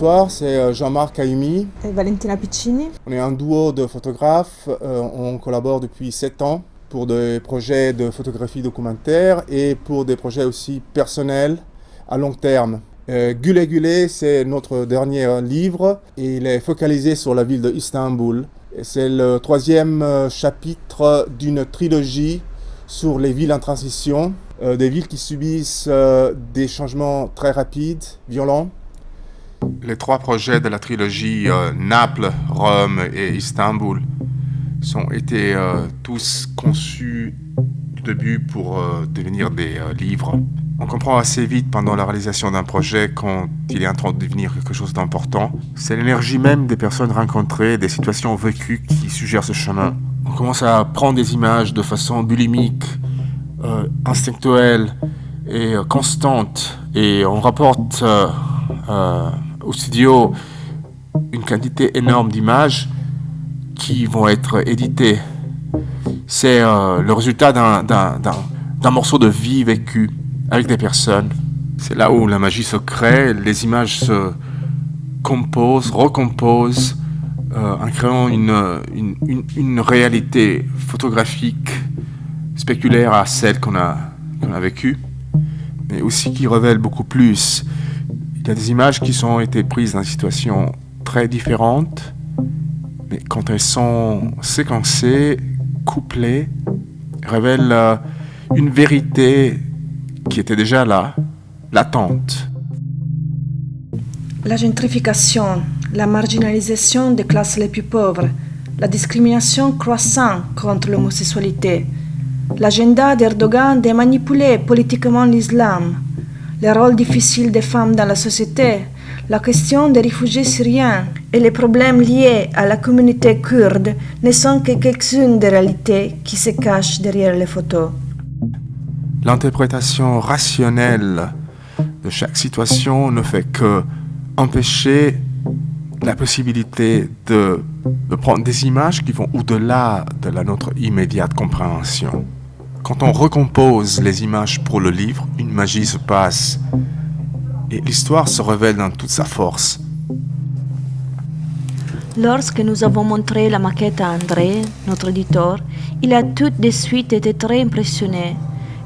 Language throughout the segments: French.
Bonsoir, c'est Jean-Marc Caimi. Et Valentina Piccini. On est un duo de photographes. On collabore depuis 7 ans pour des projets de photographie documentaire et pour des projets aussi personnels à long terme. Güle Güle, c'est notre dernier livre et il est focalisé sur la ville de Istanbul. C'est le 3e chapitre d'une trilogie sur les villes en transition, des villes qui subissent des changements très rapides, violents. Les 3 projets de la trilogie Naples, Rome et Istanbul ont été tous conçus du début pour devenir des livres. On comprend assez vite pendant la réalisation d'un projet quand il est en train de devenir quelque chose d'important. C'est l'énergie même des personnes rencontrées, des situations vécues qui suggèrent ce chemin. On commence à prendre des images de façon bulimique, instinctuelle et constante. Et on rapporte au studio une quantité énorme d'images qui vont être éditées. C'est le résultat d'un morceau de vie vécu avec des personnes. C'est là où la magie se crée, les images se composent, recomposent, en créant une réalité photographique spéculaire à celle qu'on a vécue, mais aussi qui révèle beaucoup plus. Il y a des images qui ont été prises dans des situations très différentes, mais quand elles sont séquencées, couplées, révèlent une vérité qui était déjà là, latente. La gentrification, la marginalisation des classes les plus pauvres, la discrimination croissante contre l'homosexualité, l'agenda d'Erdogan de manipuler politiquement l'islam, le rôle difficile des femmes dans la société, la question des réfugiés syriens et les problèmes liés à la communauté kurde ne sont que quelques-unes des réalités qui se cachent derrière les photos. L'interprétation rationnelle de chaque situation ne fait que empêcher la possibilité de prendre des images qui vont au-delà de notre immédiate compréhension. Quand on recompose les images pour le livre, une magie se passe et l'histoire se révèle dans toute sa force. Lorsque nous avons montré la maquette à André, notre éditeur, il a tout de suite été très impressionné.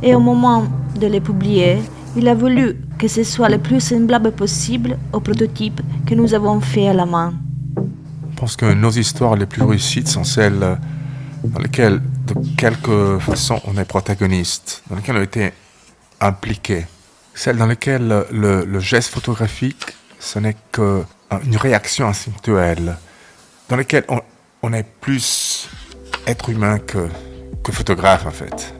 Et au moment de les publier, il a voulu que ce soit le plus semblable possible au prototype que nous avons fait à la main. Je pense que nos histoires les plus réussites sont celles dans lesquelles, de quelque façon, on est protagoniste, dans lesquelles on a été impliqué. Celles dans lesquelles le geste photographique, ce n'est qu'une réaction instinctuelle, dans lesquelles on est plus être humain que photographe, en fait.